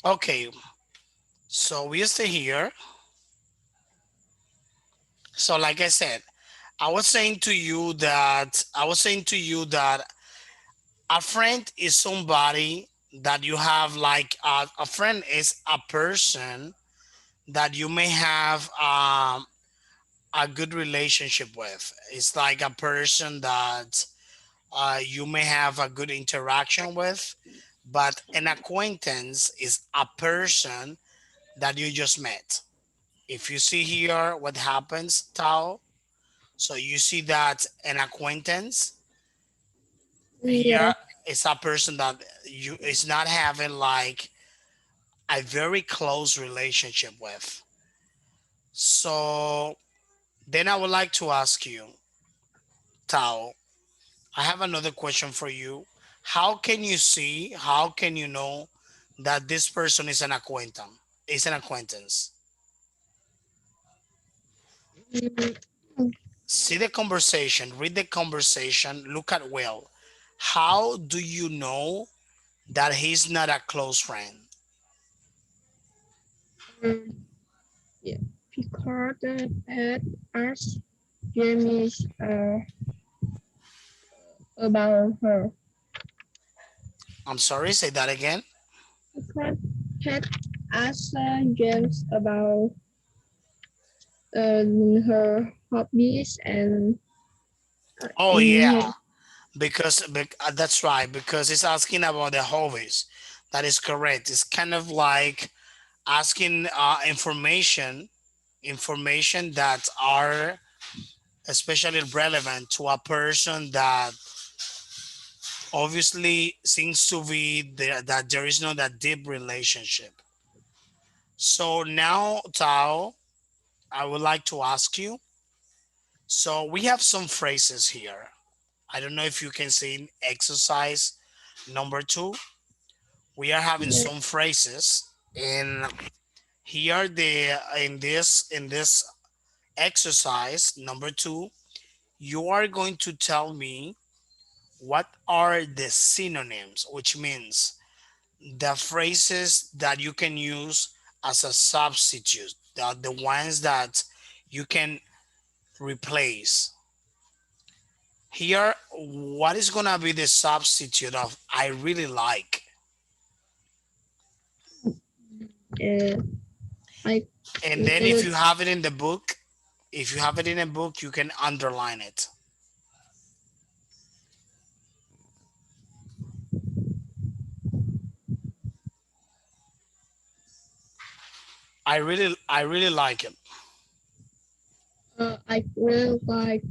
Okay, so we stay here. So like I said, I was saying to you that a friend is somebody that you have like a friend is a person that you may have a good relationship with. It's like a person that you may have a good interaction with, but an acquaintance is a person that you just met. If you see here what happens, Tao, so you see that an acquaintance here Yeah. is a person that you is not having like a very close relationship with. So then I would like to ask you, Tao, I have another question for you. How can you know that this person is an acquaintance? Is an acquaintance. Mm, See the conversation, read the conversation, look at Will. How do you know that he's not a close friend? um, yeah. Because the pet asked Jamie about her. I'm sorry, say that again. Because pet asked James about her hobbies and Oh in yeah, her. that's right, because it's asking about the hobbies. That is correct. It's kind of like asking information that are especially relevant to a person that obviously seems to be there, that there is no that deep relationship. So now, Tao, I would like to ask you. So we have some phrases here. I don't know if you can see exercise number 2. We are having Yeah. some phrases, and here the in this exercise number 2, you are going to tell me what are the synonyms, which means the phrases that you can use as a substitute, the ones that you can replace. Here, what is going to be the substitute of I really like? Uh, I And then if you have it in the book, if you have it in a book, you can underline it. I really like it. I really like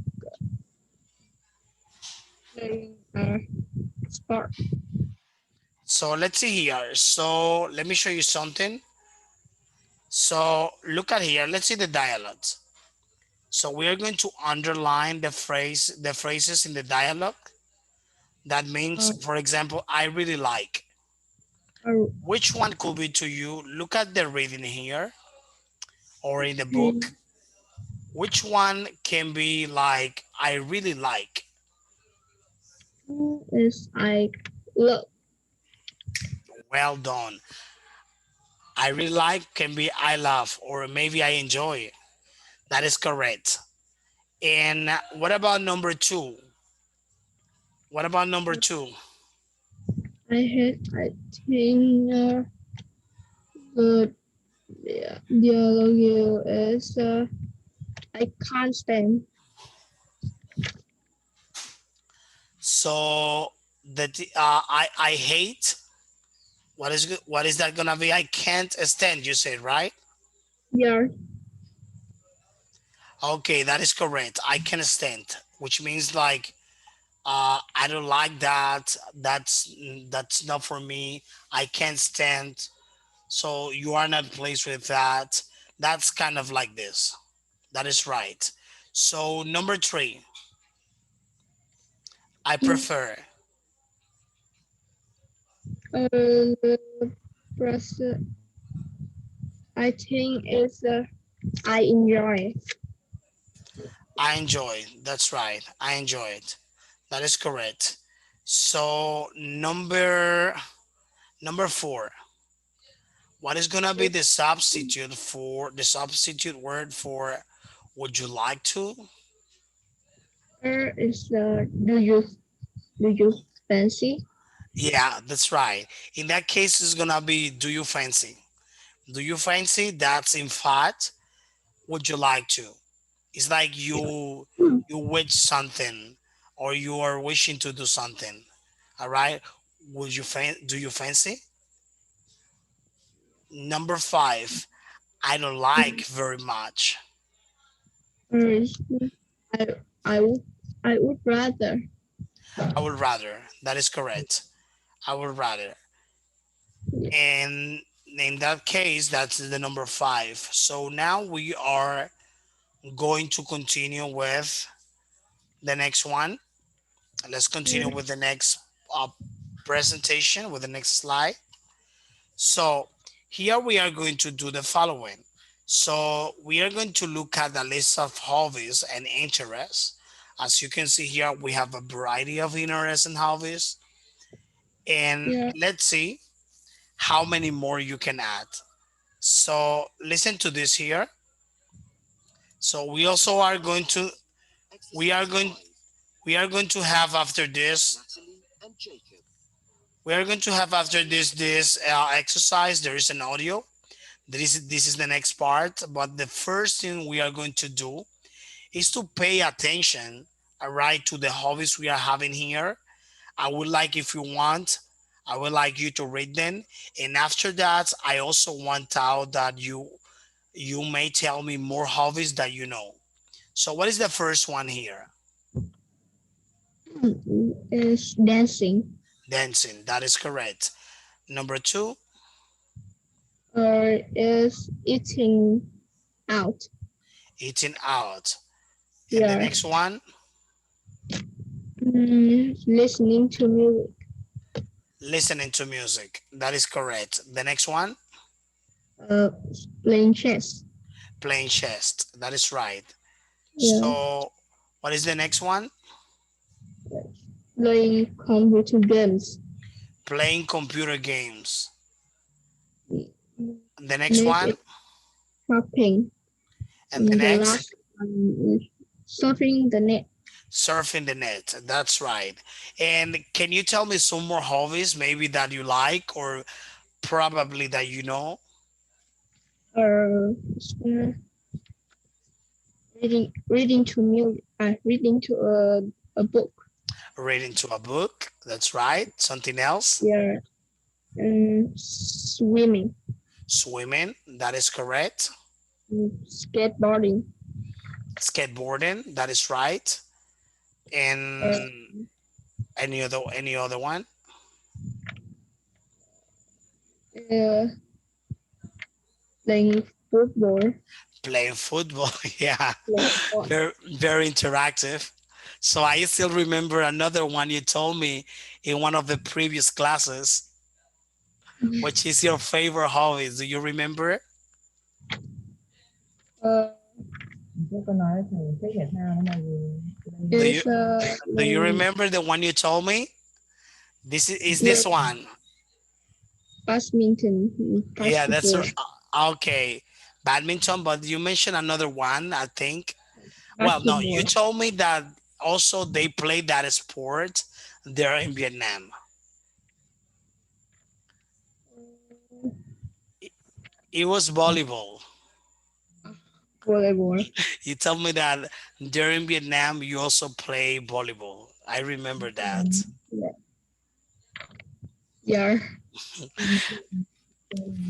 playing sport. So let's see here. So let me show you something. So look at here. Let's see the dialogues. So we are going to underline the phrases in the dialogue. That means, Uh, for example, I really like. uh, Which one could be to you? Look at the reading here or in the book. mm, Which one can be like I really like? is I love. Well done. I really like can be I love or maybe I enjoy. That is correct. And what about number 2? What about number 2? I think the dialogue is I can't stand. So I hate. What is that gonna be? I can't stand. You said right? Yeah. Okay, that is correct. I can stand, which means like I don't like that. That's not for me. I can't stand. So you are not pleased with that. That's kind of like this. That is right. So number 3, I prefer. The press I think is I enjoy. I enjoy. That's right. I enjoy it. That is correct. So number 4, What is gonna be the substitute word for would you like to? Is do you fancy? Yeah, that's right. In that case, it's gonna be do you fancy? Do you fancy? That's in fact, would you like to? It's like Hmm. you wish something or you are wishing to do something. All right. Do you fancy? Number five, I don't like very much. Is I I would I would rather. I would rather. That is correct. I would rather. And in that case, that's the number five. So now we are going to continue with the next one. Let's continue with the next uh, presentation, with the next slide. So here we are going to do the following. So we are going to look at the list of hobbies and interests. As you can see here, we have a variety of interests and hobbies. And Yeah, let's see how many more you can add. So listen to this here. So we also are going to we are going we are going to have after this we are going to have after this exercise. There is an audio. This is the next part. But the first thing we are going to do is to pay attention, all right, to the hobbies we are having here. I would like, if you want, I would like you to read them. And after that, I also want out that you may tell me more hobbies that you know. So what is the first one here? is dancing Dancing. That is correct. Number two, or is eating out. eating out. And the Yeah, next one, listening to music. listening to music. That is correct. The next one, Uh, playing chess. playing chess. That is right. Yeah, So what is the next one? playing computer games. Playing computer games. The next Next is one, shopping. and the The next, last one is surfing the net. surfing the net. That's right. And can you tell me some more hobbies maybe that you like or probably that you know? Or reading to music. Reading to a book. Reading to a book. That's right. Something else? Yeah, swimming, Swimming. That is correct. skateboarding. Skateboarding. That is right. Uh, And any other one? uh, playing football. Playing football. Yeah. Playing sport. Very interactive. So I still remember another one you told me in one of the previous classes. Which is your favorite hobby? Do you remember? Uh, Chứ có nói thầy thích thể thao mà gì Do you is do you playing, remember the one you told me? Is this playing one? badminton, Yeah, that's basketball, okay. Badminton, but you mentioned another one, I think. Well, no, you basketball. told me that also they play that sport there in Vietnam. It was volleyball. Volleyball. You told me that there in Vietnam you also play volleyball. I remember that. Yeah. Yeah.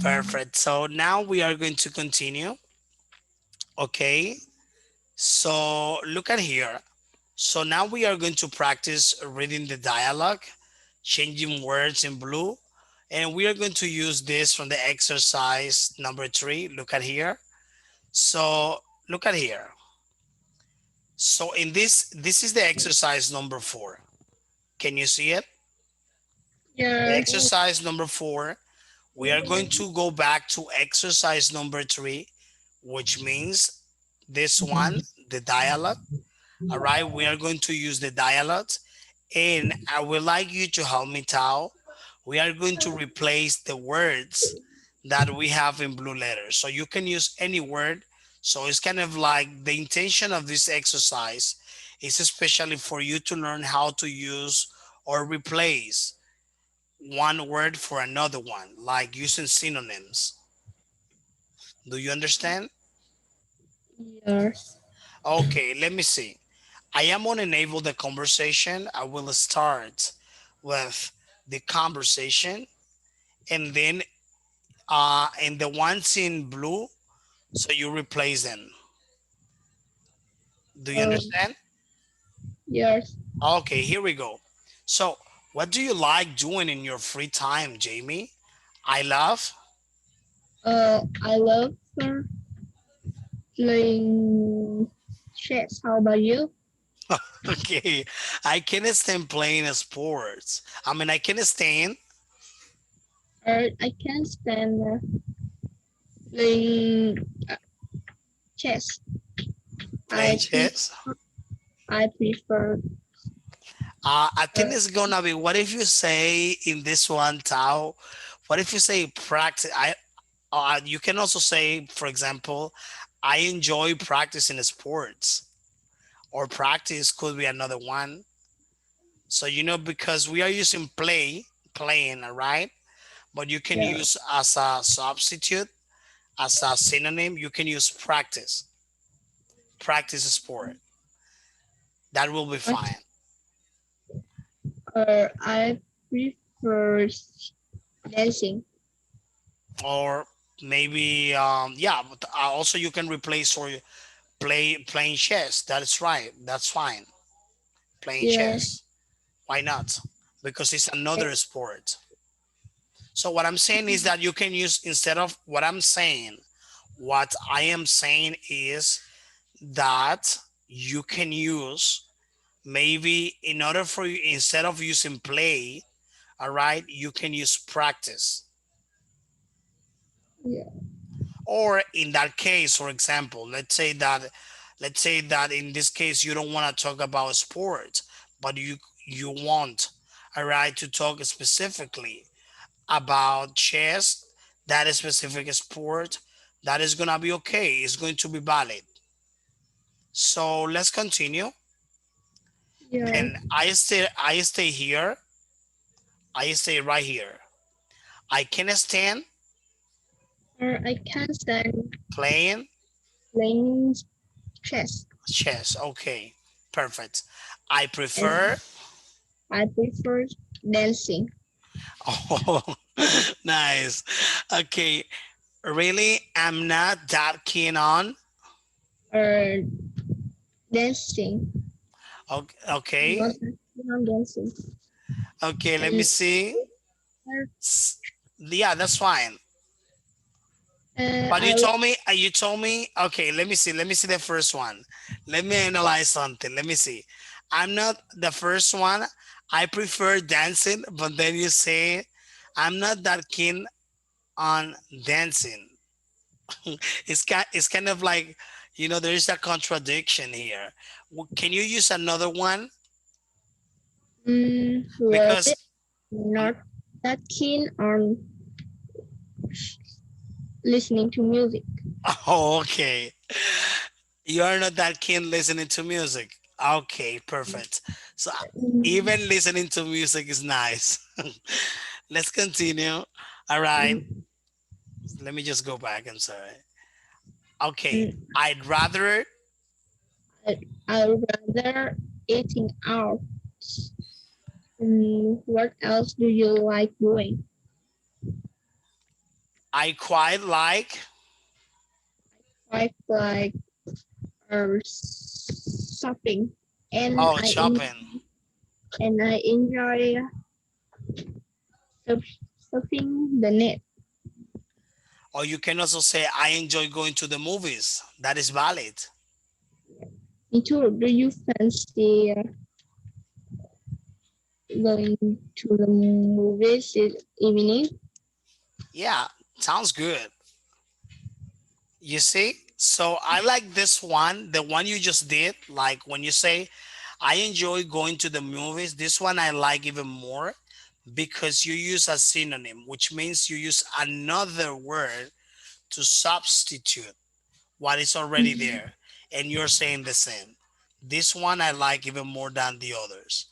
Perfect. So now we are going to continue. Okay. So look at here. So now we are going to practice reading the dialogue, changing words in blue, and we are going to use this from the exercise number 3. Look at here. So look at here. So in this is the exercise number 4. Can you see it? The Yeah. exercise number 4. We are going to go back to exercise number 3, which means this one, the dialogue. All right, we are going to use the dialogue, and I would like you to help me, Tao. We are going to replace the words that we have in blue letters. So you can use any word. So it's kind of like the intention of this exercise is especially for you to learn how to use or replace one word for another one, like using synonyms. Do you understand? Yes. Okay, let me see. I am going to enable the conversation. I will start with the conversation, and then and the ones in blue, so you replace them. Do you Uh, understand? yes. Okay, here we go. So, what do you like doing in your free time, Jamie? I love. I love playing chess. How about you? Okay, I can stand playing sports. I mean, I can stand I can stand playing chess. playing I pre chess. I prefer I uh, think it's gonna be. What if you say in this one, Tao? What if you say practice? You can also say, for example, I enjoy practicing sports, or practice could be another one. So because we are using playing, all right? But you can yeah. use as a substitute, as a synonym. You can use practice sport. That will be I, fine. I prefer dancing. Or maybe yeah, but also you can replace or playing chess. That is right. That's fine. Playing Yeah. chess. Why not? Because it's another sport. So what I'm saying is that you can use instead of what I'm saying, what I am saying is that you can use maybe in order for you instead of using play, all right, you can use practice. Yeah. Or in that case, for example, let's say that in this case you don't want to talk about sports, but you want, all right, to talk specifically about chess, that is specific sport, that is gonna be okay. It's going to be valid. So let's continue. Yeah. Then I stay here. I stay right here. I can stand I can stand playing playing chess. chess. Okay, perfect. I And prefer. I prefer dancing. Oh, nice. Okay, really, I'm not that keen on. Uh, dancing. Okay, I'm okay, not keen on dancing. okay. Let me And see. Yeah, that's fine. But I like you told me, okay, let me see the first one. Let me analyze something. Let me see. I'm not the first one. I prefer dancing, but then you say I'm not that keen on dancing. It's kind of like, there is a contradiction here. Can you use another one? well, Because, um, not that keen on listening to music. oh, okay. You are not that keen listening to music. Okay, perfect. So Mm, even listening to music is nice. Let's continue. All right. mm, Let me just go back. I'm sorry. Okay. mm. I'd rather, I, I'd rather eating out. What else do you like doing? I quite like, I like shopping, and oh, shopping. I enjoy surfing the net. Or you can also say, I enjoy going to the movies. That is valid. Me too. Do you fancy going to the movies this evening? Yeah, sounds good. You see? So I like this one, the one you just did. Like when you say, I enjoy going to the movies, this one I like even more because you use a synonym, which means you use another word to substitute what is already there, and you're saying the same. This one I like even more than the others.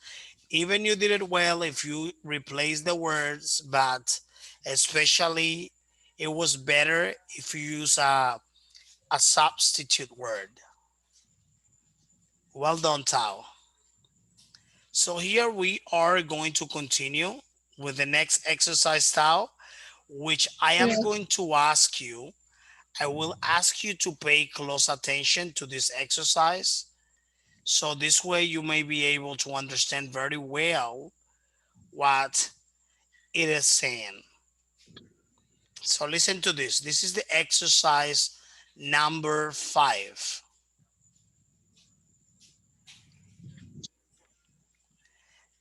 Even you did it well if you replace the words, but especially it was better if you use a substitute word. Well done, Tao. So here we are going to continue with the next exercise, Tao, which I am Yes. going to ask you. I will ask you to pay close attention to this exercise. So this way you may be able to understand very well what it is saying. So listen to this. This is the exercise number 5.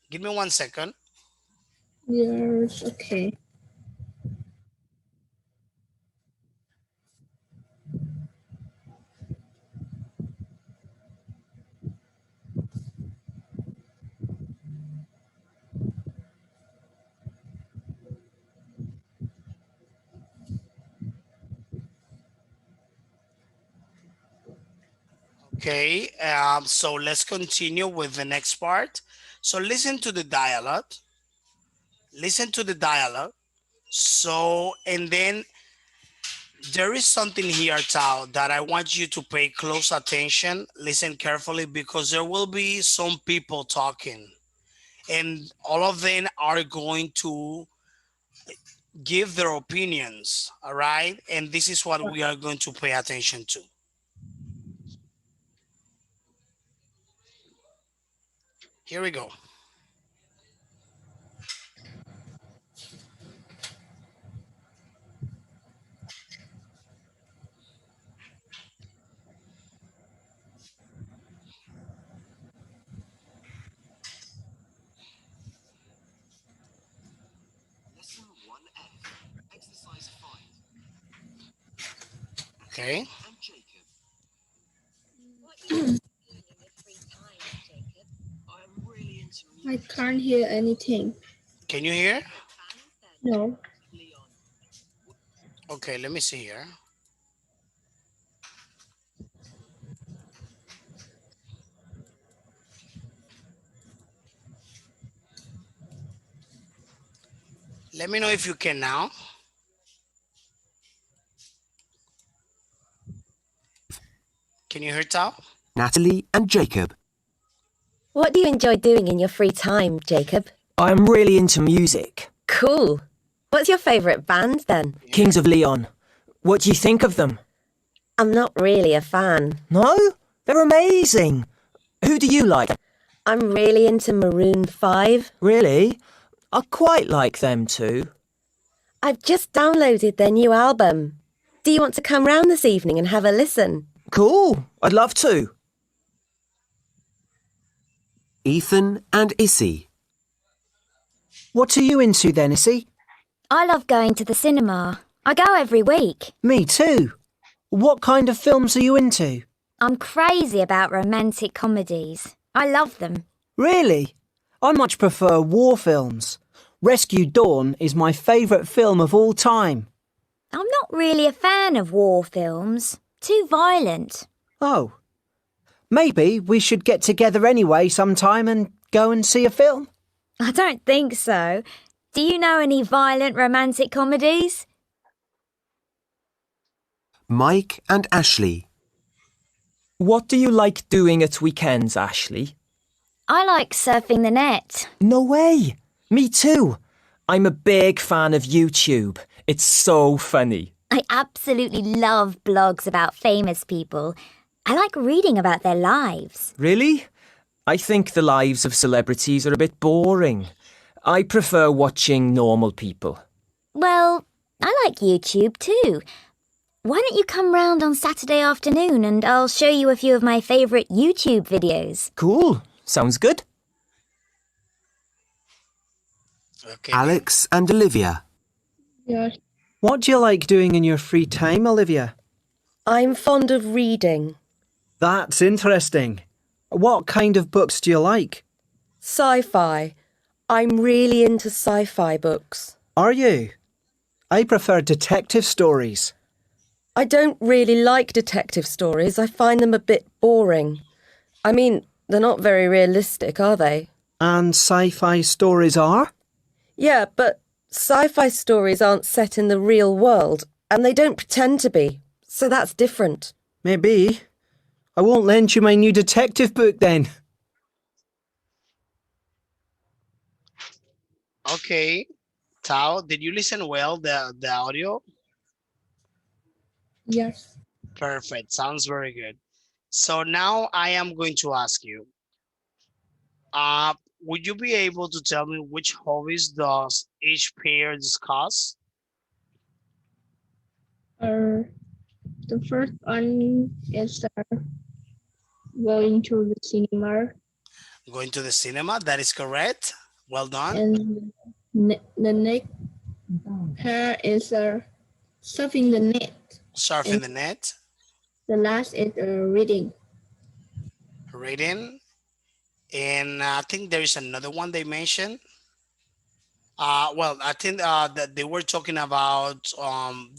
Give me 1 second. Yes. Okay. Okay, so let's continue with the next part. So listen to the dialogue. Listen to the dialogue. So, and then there is something here, Tao, that I want you to pay close attention. Listen carefully because there will be some people talking, and all of them are going to give their opinions. All right. And this is what we are going to pay attention to. Here we go. Okay. I can't hear anything. Can you hear? No. Okay, let me see here. Let me know if you can now. Can you hear, Tao? Natalie and Jacob. What do you enjoy doing in your free time, Jacob? I'm really into music. Cool. What's your favourite band then? Kings of Leon. What do you think of them? I'm not really a fan. No? They're amazing. Who do you like? I'm really into Maroon 5. Really? I quite like them too. I've just downloaded their new album. Do you want to come round this evening and have a listen? Cool. I'd love to. Ethan and Issy. What are you into then, Issy? I love going to the cinema. I go every week. Me too. What kind of films are you into? I'm crazy about romantic comedies. I love them. Really? I much prefer war films. Rescue Dawn is my favourite film of all time. I'm not really a fan of war films. Too violent. Oh. Maybe we should get together anyway sometime and go and see a film. I don't think so. Do you know any violent romantic comedies? Mike and Ashley. What do you like doing at weekends, Ashley? I like surfing the net. No way! Me too! I'm a big fan of YouTube. It's so funny. I absolutely love blogs about famous people. I like reading about their lives. Really? I think the lives of celebrities are a bit boring. I prefer watching normal people. Well, I like YouTube too. Why don't you come round on Saturday afternoon and I'll show you a few of my favourite YouTube videos. Cool. Sounds good. Okay. Alex and Olivia. Yes. What do you like doing in your free time, Olivia? I'm fond of reading. That's interesting. What kind of books do you like? Sci-fi. I'm really into sci-fi books. Are you? I prefer detective stories. I don't really like detective stories. I find them a bit boring. I mean, they're not very realistic, are they? And sci-fi stories are? Yeah, but sci-fi stories aren't set in the real world, and they don't pretend to be. So that's different. Maybe. I won't lend you my new detective book then. Okay, Tao, did you listen well the audio? Yes. Perfect. Sounds very good. So now I am going to ask you, uh, would you be able to tell me which hobbies does each pair discuss? The first one is going to the cinema, Going to the cinema, that is correct. Well done. and the next pair is surfing the net, Surfing and the net, the last is reading. reading, and I think there is another one they mentioned. Well, I think that they were talking about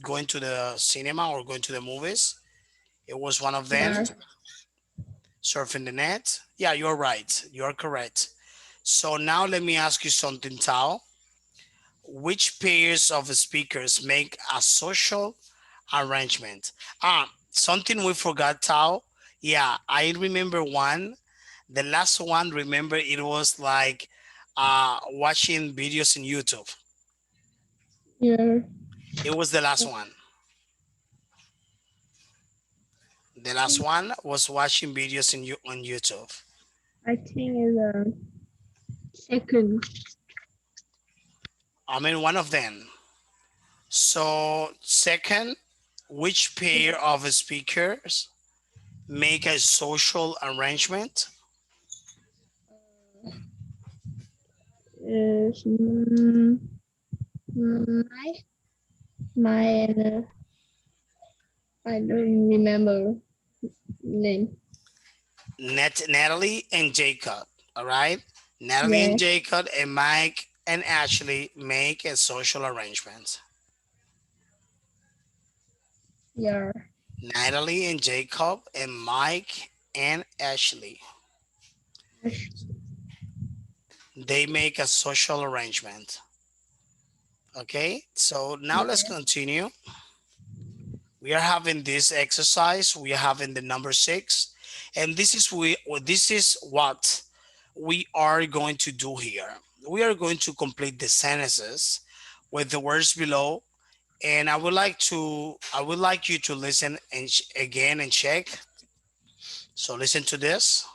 going to the cinema or going to the movies. It was one of them. Yeah. Surfing the net. Yeah, you're right. You're correct. So now let me ask you something, Tao. Which pairs of speakers make a social arrangement? Something we forgot, Tao. Yeah, I remember one. The last one, remember, it was like watching videos in YouTube. Yeah. It was the last one. The last one was watching videos on YouTube. I think is second. I mean, one of them. So, second, which pair of speakers make a social arrangement? Is my my I don't remember name. Natalie and Jacob. All right. Natalie Yeah. and Jacob and Mike and Ashley make a social arrangement. Yeah. Natalie and Jacob and Mike and Ashley. They make a social arrangement. Okay. So now let's continue. We are having this exercise. We are having the number 6, and this is what we are going to do here. We are going to complete the sentences with the words below, and I would like you to listen and again and check. So listen to this.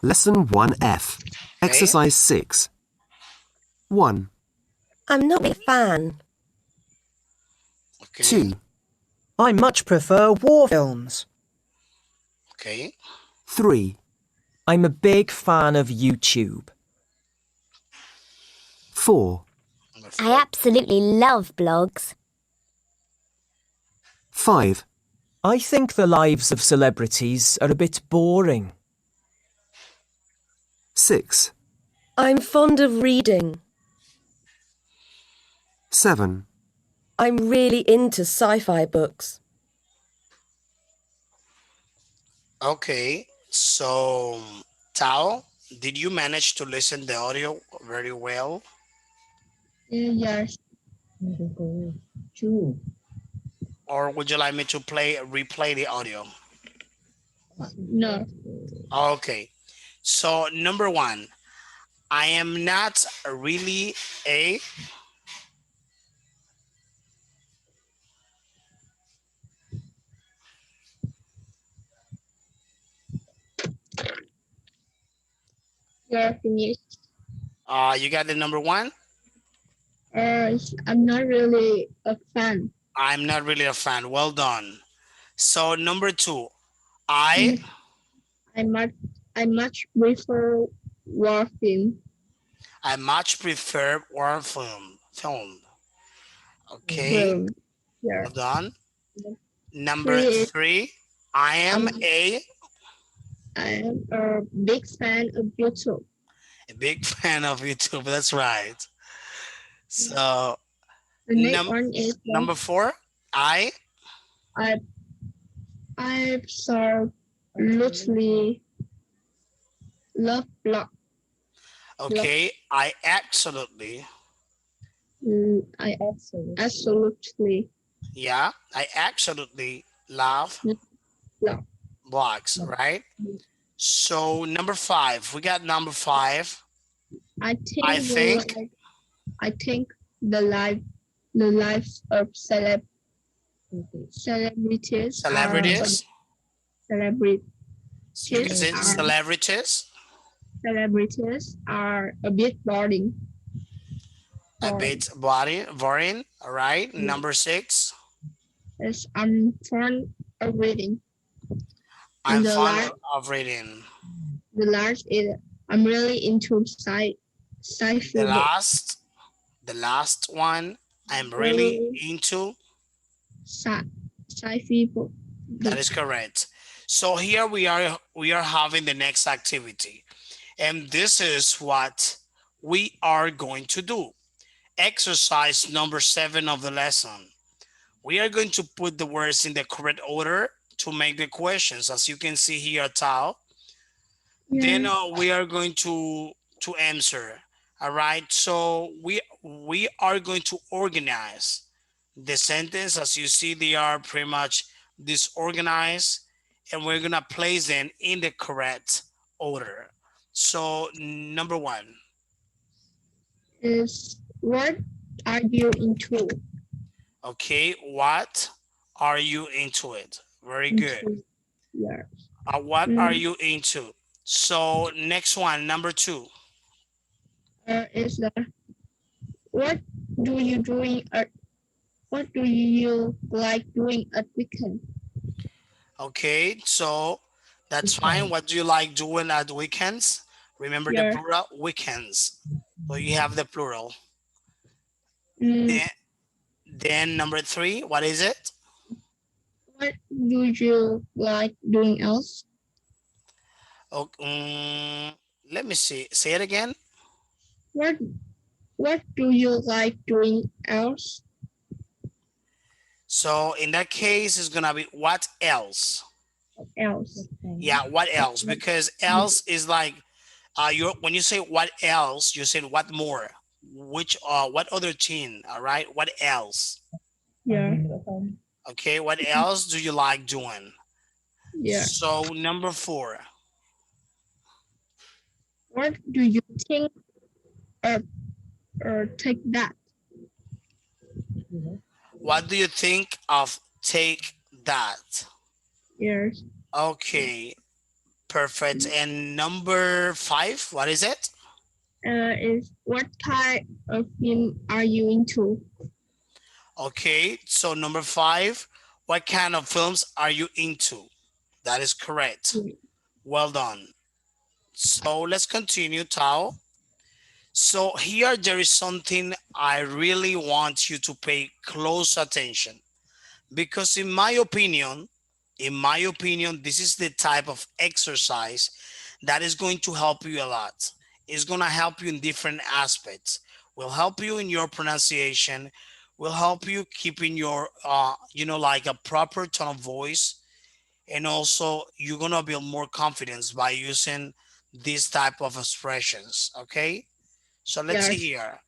Lesson 1F. Okay. Exercise 6. 1, I'm not a fan. Okay. 2, I much prefer war films. Okay. 3, I'm a big fan of YouTube. 4, Number I 4. absolutely love blogs. 5, I think the lives of celebrities are a bit boring. 6, I'm fond of reading. 7, I'm really into sci-fi books. Okay. So, Tao, did you manage to listen the audio very well? Yes. Two. Or would you like me to replay the audio? No. Okay. So number 1, I am not really a You're finished. you got the number 1? I'm not really a fan. I'm not really a fan. Well done. So number 2, I I much prefer war film. I much prefer war film. Okay. Film. Yeah. Well done. Number Three is 3, I am um, a I am a big fan of YouTube. A big fan of YouTube. That's right. So The next one is number 4, I I absolutely love blog. okay. I absolutely I absolutely yeah. I absolutely love love. blogs. Right. So number 5, we got number 5. I think I think I think the lives of celebrities celebrities. You can say celebrities are a bit boring. a bit boring. All right. Number 6. As I'm fond of reading. I'm And the fond of reading. last is I'm really into sci-fi books. The last one, I'm really into. Sci-fi book. That is correct. So here we are having the next activity. And this is what we are going to do. Exercise number 7 of the lesson. We are going to put the words in the correct order to make the questions. As you can see here, Tao. Then we are going to answer. All right. So we are going to organize the sentence. As you see, they are pretty much disorganized, and we're gonna place them in the correct order. So number 1 is what are you into? Okay, what are you into it? Very good. Yeah. What are you into? So next one, number 2. Is what do you doing at what do you like doing at weekend? Okay, so that's fine. What do you like doing at weekends? Remember the plural, weekends. So you have the plural. Then number 3, what is it? What do you like doing else? Let me see. Say it again. What do you like doing else? So in that case, it's gonna be what else? Else. Yeah, what else? Because else is like when you say what else, you said what more? Which what other thing? All right, what else? Yeah. Okay, what else do you like doing? Yeah. So number 4. What do you think take that? What do you think of take that? Yes. Okay, perfect. And number 5, what is it? Is what type of film are you into? Okay, so number 5, what kind of films are you into? That is correct. Well done. So let's continue, Tao. So here there is something I really want you to pay close attention, because in my opinion, this is the type of exercise that is going to help you a lot. It's going to help you in different aspects. Will help you in your pronunciation, will help you keeping your like a proper tone of voice, and also you're going to build more confidence by using these type of expressions. Okay, so let's see here.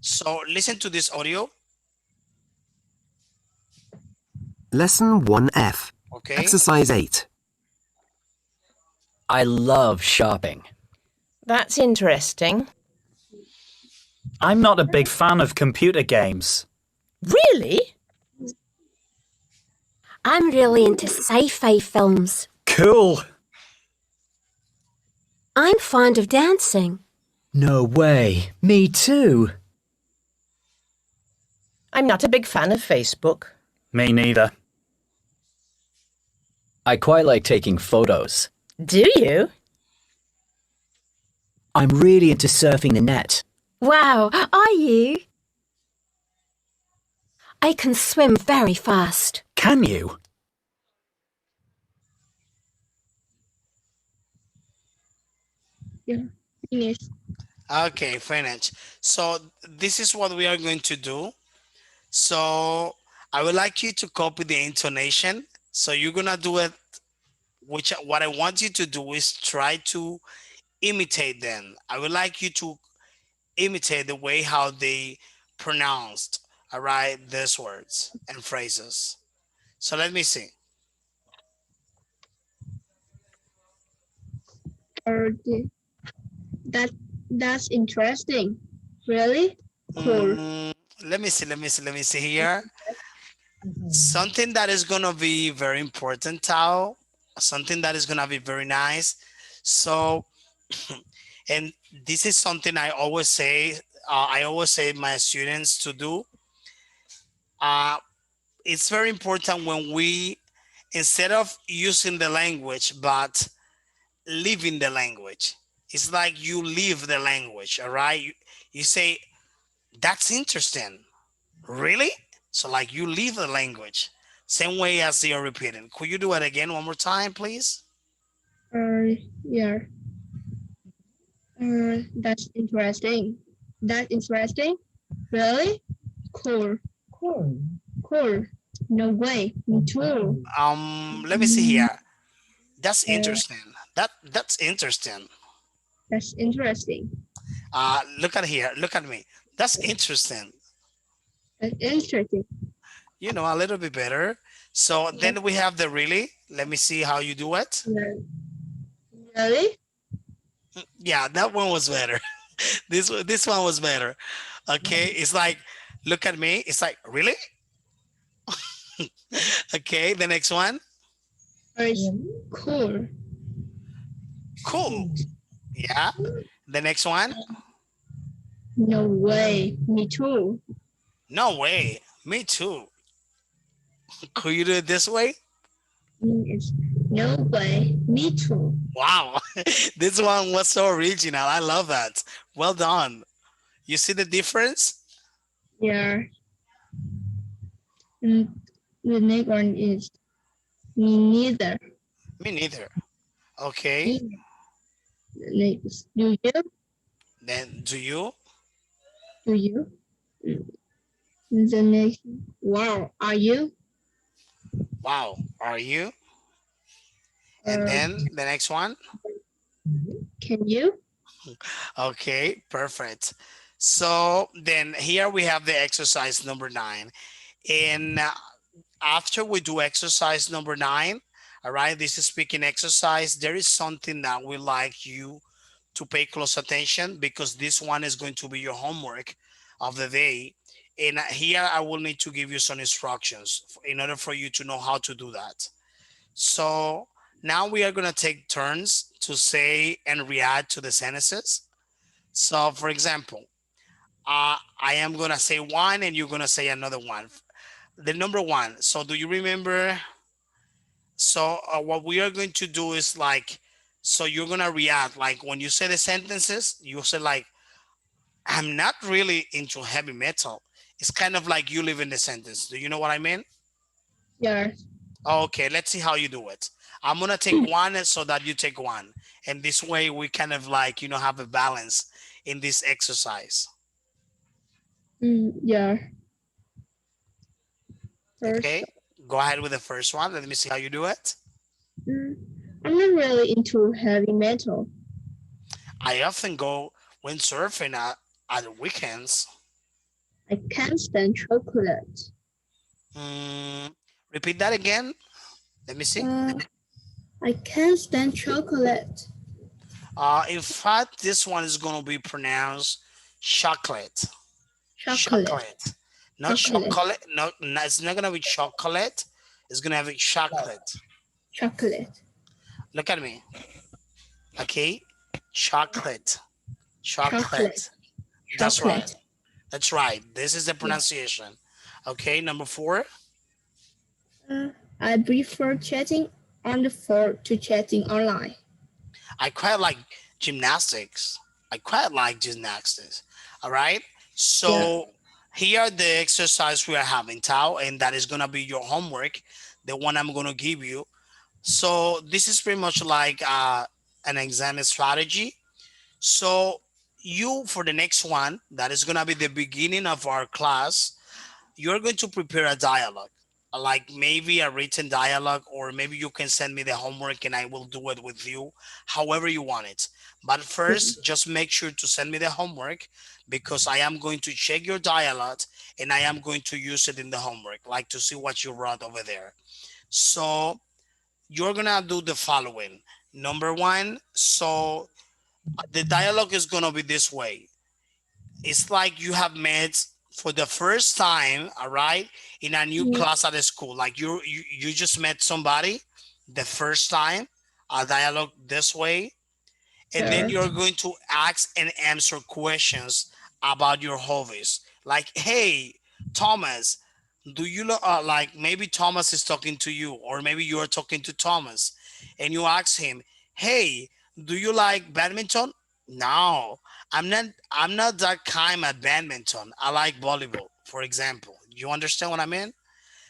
So listen to this audio. Lesson 1F. Okay. Exercise 8. I love shopping. That's interesting. I'm not a big fan of computer games. Really? I'm really into sci-fi films. Cool. I'm fond of dancing. No way. Me too. I'm not a big fan of Facebook. Me neither. I quite like taking photos. Do you? I'm really into surfing the net. Wow, are you? I can swim very fast. Can you? Yeah. Finish. Okay, finish. So this is what we are going to do. So I would like you to copy the intonation. So you're gonna do it, which what I want you to do is try to imitate them. I would like you to imitate the way how they pronounced, all right, these words and phrases. So let me see. Or that that's interesting. Really? Cool. Let me see here. Something that is gonna be very important, Tao. Something that is gonna be very nice. So, and this is something I always say. I always say my students to do. Uh, it's very important when we, instead of using the language, but living the language. It's like you live the language, all right? You say, that's interesting. Really? So like you live the language. Same way as you're repeating. Could you do it again one more time, please? Yeah. That's interesting. That's interesting. Really? Cool. Cool. Cool. No way. Me too. Let me see here. That's Uh, interesting. That's interesting. that's interesting. Look at here. Look at me. That's interesting. That's interesting. You know, a little bit better. So then we have the really. Let me see how you do it. Really? Yeah, that one was better. This one was better. Okay, it's like, look at me. It's like, really? Okay, the next one. Cool. Cool. Yeah. The next one. No way. Me too. No way. Me too. Could you do it this way? It's no way. Me too. Wow. This one was so original. I love that. Well done. You see the difference? Yeah. And the next one is me neither. Me neither. Okay. The next, do you? Then do you? Do you? The next, wow, are you? Wow. Are you? And then the next one. Can you? Okay, perfect. So then here we have the exercise number 9. And after we do exercise number 9, all right, this is speaking exercise. There is something that we like you to pay close attention because this one is going to be your homework of the day. And here I will need to give you some instructions in order for you to know how to do that. So now we are going to take turns to say and react to the sentences. So for example, I am going to say one and you're going to say another one. The number one. So do you remember? So what we are going to do is like, so you're going to react like when you say the sentences, you say like, I'm not really into heavy metal. It's kind of like you live in the sentence. Do you know what I mean? Yeah. Okay, let's see how you do it. I'm gonna take one so that you take one. And this way we kind of like, have a balance in this exercise. Yeah. First, Okay, go ahead with the first one. Let me see how you do it. I'm not really into heavy metal. I often go windsurfing at the weekends. I can't stand chocolate. Repeat that again. Let me see. I can't stand chocolate. In fact, this one is going to be pronounced chocolate. Chocolate. Not Chocolate. chocolate. No, it's not going to be chocolate. It's going to have chocolate. Chocolate. Look at me. Okay. Chocolate. Chocolate. That's right. That's right. This is the pronunciation. Okay. Number 4. I prefer chatting on the phone to chatting online. I quite like gymnastics. All right. So here are the exercise we are having, Tao, and that is going to be your homework, the one I'm going to give you. So this is pretty much like an exam strategy. So you, for the next one, that is going to be the beginning of our class, you're going to prepare a dialogue, like maybe a written dialogue, or maybe you can send me the homework and I will do it with you, however you want it. But first, just make sure to send me the homework, because I am going to check your dialogue and I am going to use it in the homework, like to see what you wrote over there. So you're gonna do the following. Number one, so the dialogue is gonna be this way. It's like you have met for the first time, all right, in a new Yeah. class at the school. Like you just met somebody the first time, a dialogue this way, and then Sure. you're going to ask and answer questions about your hobbies. Like, hey, Thomas, do you like, maybe Thomas is talking to you, or maybe you are talking to Thomas, and you ask him, hey, do you like badminton? No, I'm not that kind at badminton. I like volleyball, for example. You understand what I mean?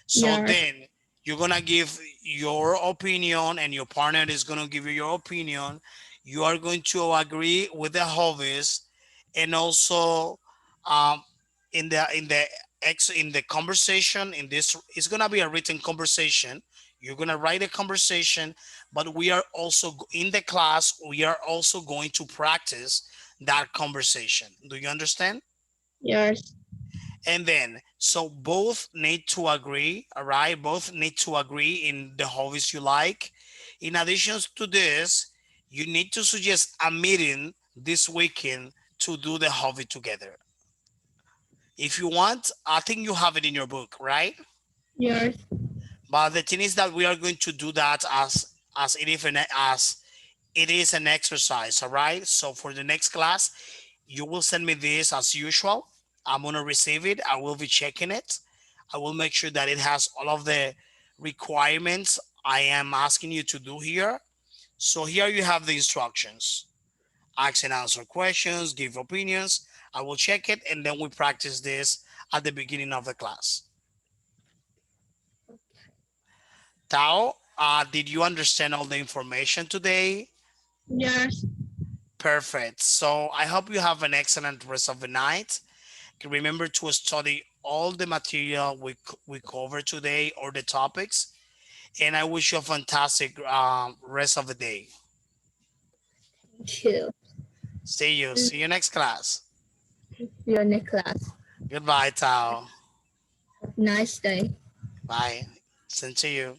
So Yes. then you're gonna give your opinion, and your partner is gonna give you your opinion. You are going to agree with the hobbies, and also um, in the conversation. In this, it's gonna be a written conversation. You're gonna write a conversation, but we are also in the class. We are also going to practice that conversation. Do you understand? Yes. And then, so both need to agree, all right? Both need to agree in the hobbies you like. In addition to this, you need to suggest a meeting this weekend to do the hobby together. If you want, I think you have it in your book, right? Yes. But the thing is that we are going to do that as it is an exercise, all right? So for the next class, you will send me this as usual. I'm gonna receive it. I will be checking it. I will make sure that it has all of the requirements I am asking you to do here. So here you have the instructions. Ask and answer questions, give opinions. I will check it, and then we practice this at the beginning of the class. Tao, did you understand all the information today? Yes. Perfect. So I hope you have an excellent rest of the night. Remember to study all the material we covered today, or the topics, and I wish you a fantastic rest of the day. Thank you. See you next class. See you in the class. Goodbye, Tao. Have a nice day. Bye. Send to you.